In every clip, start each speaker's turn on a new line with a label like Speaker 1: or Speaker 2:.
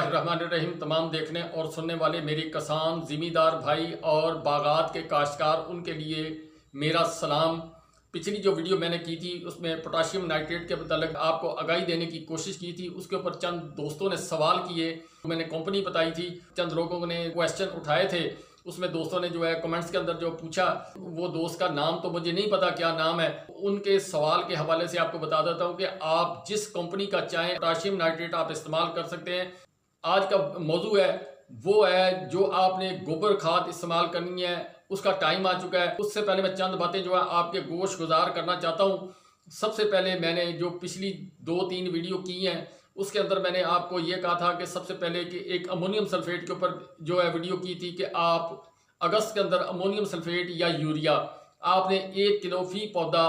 Speaker 1: बिस्मिल्लाहिर्रहमानिर्रहीम। तमाम देखने और सुनने वाले मेरे किसान ज़िमींदार भाई और बागात के काश्तकार, उनके लिए मेरा सलाम। पिछली जो वीडियो मैंने की थी उसमें पोटाशियम नाइट्रेट के मतलब आपको आगाही देने की कोशिश की थी। उसके ऊपर चंद दोस्तों ने सवाल किए, मैंने कंपनी बताई थी, चंद लोगों ने क्वेश्चन उठाए थे। उसमें दोस्तों ने जो है कमेंट्स के अंदर जो पूछा, वो दोस्त का नाम तो मुझे नहीं पता क्या नाम है। उनके सवाल के हवाले से आपको बता देता हूं कि आप जिस कंपनी का चाहें पोटाशियम नाइट्रेट आप इस्तेमाल कर सकते हैं। आज का मौजू है वो है जो आपने गोबर खाद इस्तेमाल करनी है, उसका टाइम आ चुका है। उससे पहले मैं चंद बातें जो है आपके गोश गुजार करना चाहता हूँ। सबसे पहले मैंने जो पिछली 2-3 वीडियो की हैं उसके अंदर मैंने आपको ये कहा था कि सबसे पहले कि एक अमोनियम सल्फेट के ऊपर जो है वीडियो की थी कि आप अगस्त के अंदर अमोनियम सल्फेट या यूरिया आपने 1 किलो फी पौधा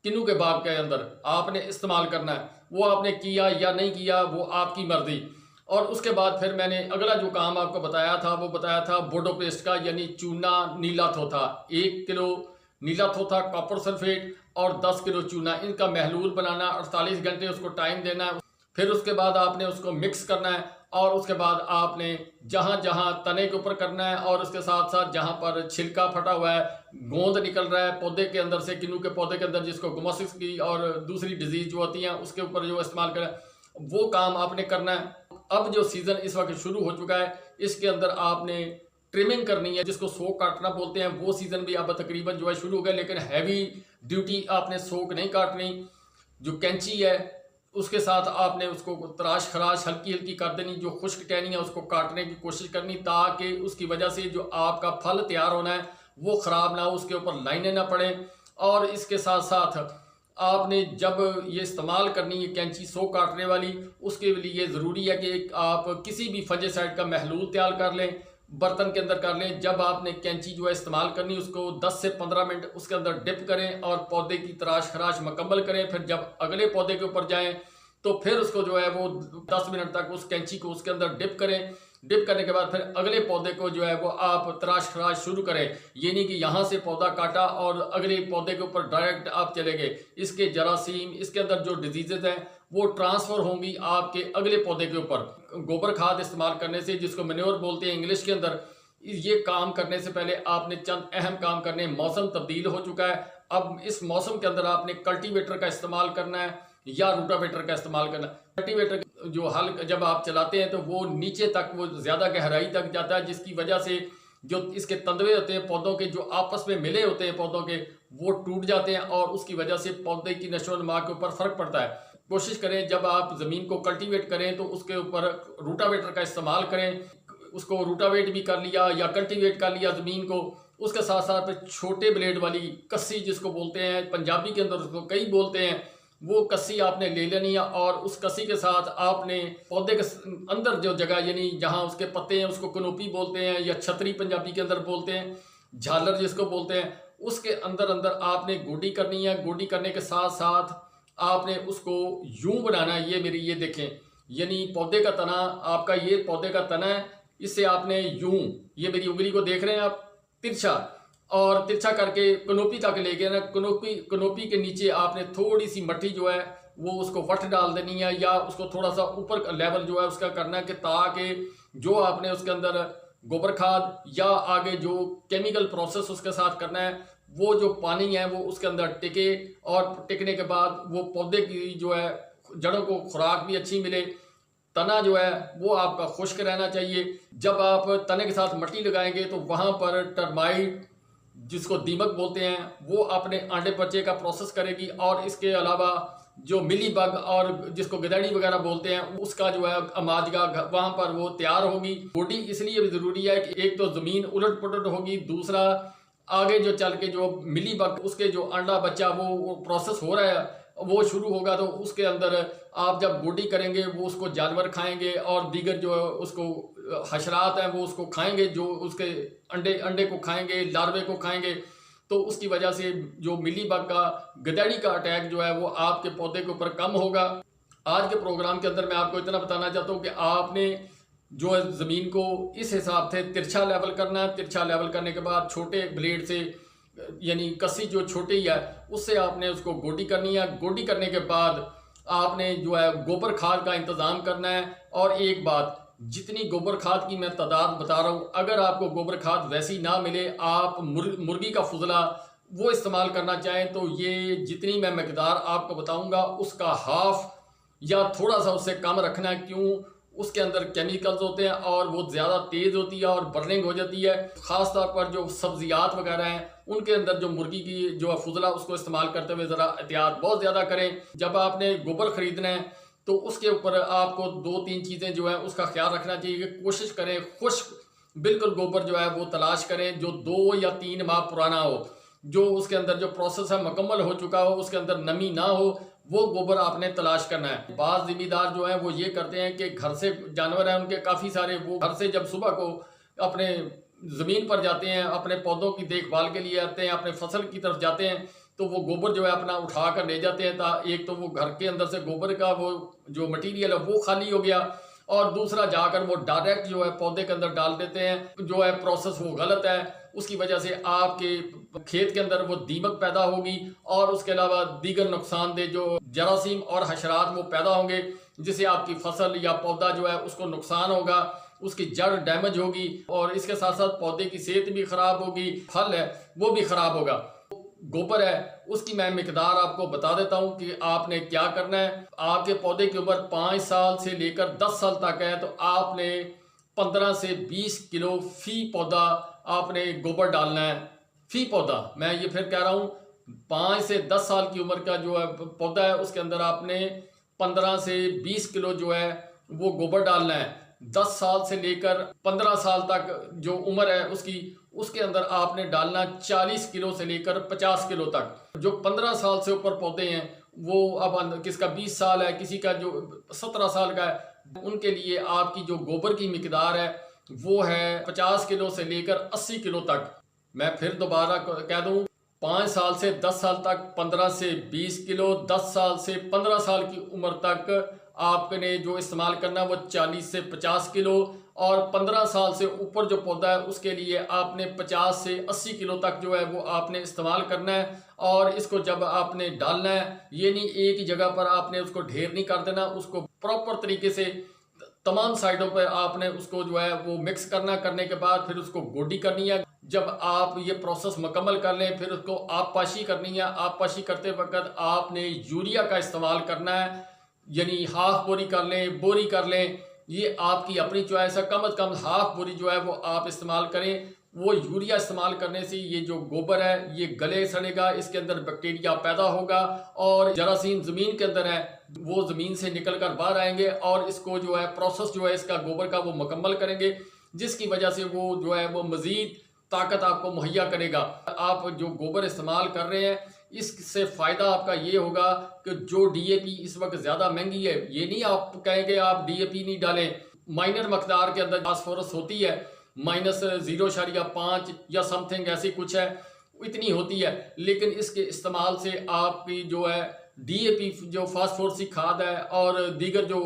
Speaker 1: किन्नू के बाग के अंदर आपने इस्तेमाल करना है। वो आपने किया या नहीं किया वो आपकी मर्जी। और उसके बाद फिर मैंने अगला जो काम आपको बताया था वो बताया था बोडो पेस्ट का, यानी चूना नीला थोथा। 1 किलो नीला थोथा कॉपर सल्फेट और 10 किलो चूना, इनका महलूल बनाना, 48 घंटे उसको टाइम देना है। फिर उसके बाद आपने उसको मिक्स करना है और उसके बाद आपने जहां जहां तने के ऊपर करना है और उसके साथ साथ जहां पर छिलका फटा हुआ है, गोंद निकल रहा है पौधे के अंदर से, किन्नू के पौधे के अंदर, जिसको गुमासिस की और दूसरी डिजीज जो होती हैं उसके ऊपर जो इस्तेमाल करें, वो काम आपने करना है। अब जो सीजन इस वक्त शुरू हो चुका है, इसके अंदर आपने ट्रिमिंग करनी है, जिसको सोक काटना बोलते हैं। वो सीजन भी अब तकरीबन जो है शुरू हो गया, लेकिन हैवी ड्यूटी आपने सोक नहीं काटनी। जो कैंची है उसके साथ आपने उसको तराश खराश हल्की हल्की कर देनी, जो खुश्क टहनी है उसको काटने की कोशिश करनी, ताकि उसकी वजह से जो आपका फल तैयार होना है वो ख़राब ना हो, उसके ऊपर लाइनें ना पड़े। और इसके साथ साथ आपने जब ये इस्तेमाल करनी है कैंची सो काटने वाली, उसके लिए ज़रूरी है कि आप किसी भी फंजीसाइड का महलूल तैयार कर लें, बर्तन के अंदर कर लें। जब आपने कैंची जो है इस्तेमाल करनी, उसको 10 से 15 मिनट उसके अंदर डिप करें और पौधे की तराश खराश मुकम्मल करें। फिर जब अगले पौधे के ऊपर जाएं तो फिर उसको जो है वो 10 मिनट तक उस कैंची को उसके अंदर डिप करें। डिप करने के बाद फिर अगले पौधे को जो है वो आप तराश खराश शुरू करें। ये नहीं कि यहाँ से पौधा काटा और अगले पौधे के ऊपर डायरेक्ट आप चले गए। इसके जरासीम, इसके अंदर जो डिजीजेज हैं वो ट्रांसफर होंगी आपके अगले पौधे के ऊपर। गोबर खाद इस्तेमाल करने से, जिसको मैन्योर बोलते हैं इंग्लिश के अंदर, ये काम करने से पहले आपने चंद अहम काम करने। मौसम तब्दील हो चुका है, अब इस मौसम के अंदर आपने कल्टीवेटर का इस्तेमाल करना है या रूटावेटर का इस्तेमाल करना। कल्टीवेटर जो हल जब आप चलाते हैं तो वो नीचे तक, वो ज़्यादा गहराई तक जाता है, जिसकी वजह से जो इसके तंदवे होते हैं पौधों के, जो आपस में मिले होते हैं पौधों के, वो टूट जाते हैं और उसकी वजह से पौधे की नशो नुमा के ऊपर फ़र्क पड़ता है। कोशिश करें जब आप ज़मीन को कल्टीवेट करें तो उसके ऊपर रूटावेटर का इस्तेमाल करें। उसको रूटावेट भी कर लिया या कल्टीवेट कर लिया ज़मीन को, उसके साथ साथ छोटे ब्लेड वाली कस्सी जिसको बोलते हैं, पंजाबी के अंदर उसको कई बोलते हैं, वो कस्सी आपने ले लेनी है और उस कस्सी के साथ आपने पौधे के अंदर जो जगह, यानी जहाँ उसके पत्ते हैं, उसको कनोपी बोलते हैं या छतरी पंजाबी के अंदर बोलते हैं, झालर जिसको बोलते हैं, उसके अंदर अंदर आपने गोडी करनी है। गोडी करने के साथ साथ आपने उसको यूं बनाना है। ये मेरी ये देखें, यानी पौधे का तना आपका, ये पौधे का तना है, इससे आपने यूं, ये मेरी उंगली को देख रहे हैं आप, तिरछा और तिरछा करके कनोपी तक ले गए ना। कनोपी के नीचे आपने थोड़ी सी मट्टी जो है वो उसको वट डाल देनी है या उसको थोड़ा सा ऊपर लेवल जो है उसका करना है, कि ताकि जो आपने उसके अंदर गोबर खाद या आगे जो केमिकल प्रोसेस उसके साथ करना है, वो जो पानी है वो उसके अंदर टिके और टिकने के बाद वो पौधे की जो है जड़ों को खुराक भी अच्छी मिले। तना जो है वो आपका खुश्क रहना चाहिए। जब आप तने के साथ मिट्टी लगाएंगे तो वहाँ पर टर्माइट, जिसको दीमक बोलते हैं, वो अपने आंडे बच्चे का प्रोसेस करेगी। और इसके अलावा जो मिली बग और जिसको गिदड़ी वगैरह बोलते हैं, उसका जो है अमाजगा वहाँ पर वो तैयार होगी। गोडी इसलिए भी ज़रूरी है कि एक तो ज़मीन उलट पुलट होगी, दूसरा आगे जो चल के जो मिली बग उसके जो अंडा बच्चा वो प्रोसेस हो रहा है वो शुरू होगा, तो उसके अंदर आप जब गोडी करेंगे वो उसको जानवर खाएंगे और दीगर जो उसको हशरात हैं वो उसको खाएंगे, जो उसके अंडे को खाएंगे, लार्वे को खाएंगे। तो उसकी वजह से जो मिली बग का, गदड़ी का अटैक जो है वो आपके पौधे के ऊपर कम होगा। आज के प्रोग्राम के अंदर मैं आपको इतना बताना चाहता हूँ कि आपने जो है ज़मीन को इस हिसाब से तिरछा लेवल करना है। तिरछा लेवल करने के बाद छोटे ब्लेड से, यानी कस्सी जो छोटी है उससे आपने उसको गोडी करनी है। गोडी करने के बाद आपने जो है गोबर खाद का इंतज़ाम करना है। और एक बात, जितनी गोबर खाद की मैं तादाद बता रहा हूँ, अगर आपको गोबर खाद वैसी ना मिले, आप मुर्गी का फुजला वो इस्तेमाल करना चाहें तो ये जितनी मैं मकदार आपको बताऊंगा उसका हाफ या थोड़ा सा उससे कम रखना है। क्यों? उसके अंदर केमिकल्स होते हैं और वो ज़्यादा तेज़ होती है और बर्निंग हो जाती है। ख़ास तौर पर जो सब्जियात वगैरह हैं उनके अंदर जो मुर्गी की जो फुजला उसको इस्तेमाल करते हुए ज़रा एहतियात बहुत ज़्यादा करें। जब आपने गोबर ख़रीदना है तो उसके ऊपर आपको 2-3 चीज़ें जो है उसका ख्याल रखना चाहिए कि कोशिश करें खुश्क बिल्कुल गोबर जो है वो तलाश करें जो 2 या 3 माह पुराना हो, जो उसके अंदर जो प्रोसेस है मुकम्मल हो चुका हो, उसके अंदर नमी ना हो, वो गोबर आपने तलाश करना है। बाज़ ज़िम्मेदार जो है वो ये करते हैं कि घर से जानवर हैं उनके काफ़ी सारे, वो घर से जब सुबह को अपने ज़मीन पर जाते हैं, अपने पौधों की देखभाल के लिए आते हैं, अपने फसल की तरफ जाते हैं, तो वो गोबर जो है अपना उठा कर ले जाते हैं। एक तो वो घर के अंदर से गोबर का वो जो मटीरियल है वो खाली हो गया, और दूसरा जाकर वो डायरेक्ट जो है पौधे के अंदर डाल देते हैं। जो है प्रोसेस वो गलत है, उसकी वजह से आपके खेत के अंदर वो दीमक पैदा होगी और उसके अलावा दीगर नुकसानदेह जो जरासीम और हशरात वो पैदा होंगे, जिससे आपकी फसल या पौधा जो है उसको नुकसान होगा, उसकी जड़ डैमेज होगी और इसके साथ साथ पौधे की सेहत भी खराब होगी, फल है वो भी खराब होगा। गोबर है उसकी मैं मिकदार आपको बता देता हूं कि आपने क्या करना है। आपके पौधे की उम्र 5 साल से लेकर 10 साल तक है तो आपने 15 से 20 किलो फी पौधा आपने गोबर डालना है। फी पौधा, मैं ये फिर कह रहा हूं, 5 से 10 साल की उम्र का जो है पौधा है उसके अंदर आपने 15 से 20 किलो जो है वो गोबर डालना है। 10 साल से लेकर 15 साल तक जो उम्र है उसकी, उसके अंदर आपने डालना 40 किलो से लेकर 50 किलो तक। जो 15 साल से ऊपर पौधे हैं वो अब किसका 20 साल है, किसी का जो 17 साल का है, उनके लिए आपकी जो गोबर की मिकदार है वो है 50 किलो से लेकर 80 किलो तक। मैं फिर दोबारा कह दूं, 5 साल से 10 साल तक 15 से 20 किलो, 10 साल से 15 साल की उम्र तक आपने जो इस्तेमाल करना है वो 40 से 50 किलो, और 15 साल से ऊपर जो पौधा है उसके लिए आपने 50 से 80 किलो तक जो है वो आपने इस्तेमाल करना है। और इसको जब आपने डालना है, ये नहीं एक ही जगह पर आपने उसको ढेर नहीं कर देना, उसको प्रॉपर तरीके से तमाम साइडों पर आपने उसको जो है वो मिक्स करना। करने के बाद फिर उसको गोडी करनी है। जब आप ये प्रोसेस मुकम्मल कर लें फिर उसको आप पाशी करनी है। आप पाशी करते वक्त आपने यूरिया का इस्तेमाल करना है, यानी हाफ बोरी कर लें, बोरी कर लें, ये आपकी अपनी चॉइस है। कम से कम हाफ बोरी जो है वो आप इस्तेमाल करें। वो यूरिया इस्तेमाल करने से ये जो गोबर है ये गले सड़ेगा, इसके अंदर बैक्टीरिया पैदा होगा और जरासीम ज़मीन के अंदर है वो ज़मीन से निकल कर बाहर आएंगे और इसको जो है प्रोसेस जो है इसका गोबर का वो मुकम्मल करेंगे, जिसकी वजह से वो जो है वो मज़ीद ताकत आपको मुहैया करेगा। आप जो गोबर इस्तेमाल कर रहे हैं इससे फ़ायदा आपका ये होगा कि जो डीएपी इस वक्त ज़्यादा महंगी है, ये नहीं आप कहेंगे आप डीएपी नहीं डालें, माइनर मकदार के अंदर फास्फोरस होती है -0.5 या समथिंग ऐसी कुछ है, इतनी होती है, लेकिन इसके इस्तेमाल से आपकी जो है डीएपी जो फास्फोरसी खाद है और दीगर जो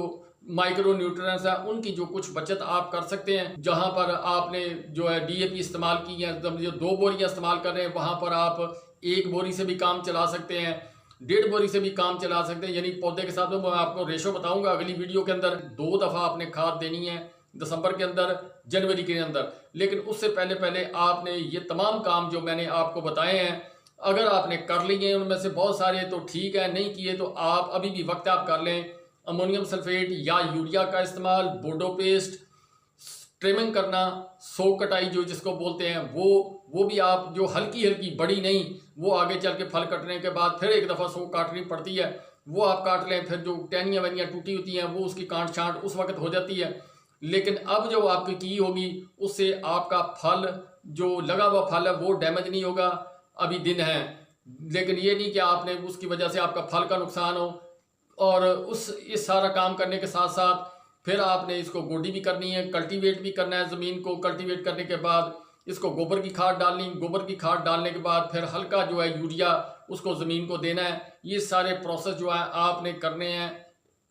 Speaker 1: माइक्रो न्यूट्रिएंट्स है उनकी जो कुछ बचत आप कर सकते हैं। जहां पर आपने जो है डीएपी इस्तेमाल की है, जो 2 बोरियां इस्तेमाल कर रहे हैं वहां पर आप 1 बोरी से भी काम चला सकते हैं, 1.5 बोरी से भी काम चला सकते हैं। यानी पौधे के साथ में मैं आपको रेशो बताऊंगा अगली वीडियो के अंदर। 2 दफ़ा आपने खाद देनी है, दिसंबर के अंदर, जनवरी के अंदर। लेकिन उससे पहले पहले आपने ये तमाम काम जो मैंने आपको बताए हैं अगर आपने कर लिए उनमें से बहुत सारे तो ठीक है, नहीं किए तो आप अभी भी वक्त आप कर लें। अमोनियम सल्फेट या यूरिया का इस्तेमाल, बोडो पेस्ट, ट्रिमिंग करना, सोक कटाई जो जिसको बोलते हैं वो भी आप जो हल्की हल्की, बड़ी नहीं, वो आगे चल के फल कटने के बाद फिर एक दफ़ा सोक काटनी पड़ती है, वो आप काट लें। फिर जो टहनियाँ वहनियाँ टूटी होती हैं वो उसकी काट छांट उस वक्त हो जाती है। लेकिन अब जो आपकी की होगी उससे आपका फल जो लगा हुआ फल है वो डैमेज नहीं होगा। अभी दिन है, लेकिन ये नहीं कि आपने उसकी वजह से आपका फल का नुकसान हो। और इस सारा काम करने के साथ साथ फिर आपने इसको गोडी भी करनी है, कल्टीवेट भी करना है ज़मीन को। कल्टीवेट करने के बाद इसको गोबर की खाद डालनी, गोबर की खाद डालने के बाद फिर हल्का जो है यूरिया उसको ज़मीन को देना है। ये सारे प्रोसेस जो है आपने करने हैं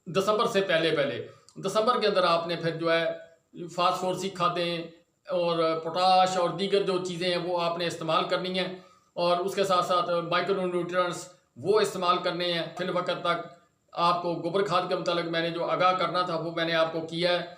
Speaker 1: दिसंबर से पहले पहले। दिसंबर के अंदर आपने फिर जो है फास्फोरसी खादें और पोटाश और दीगर जो चीज़ें हैं वो आपने इस्तेमाल करनी है, और उसके साथ साथ माइक्रो न्यूट्रिएंट्स वो इस्तेमाल करने हैं। फिर वक्त तक आपको गोबर खाद के मुतालिक मैंने जो आगाह करना था वो मैंने आपको किया है।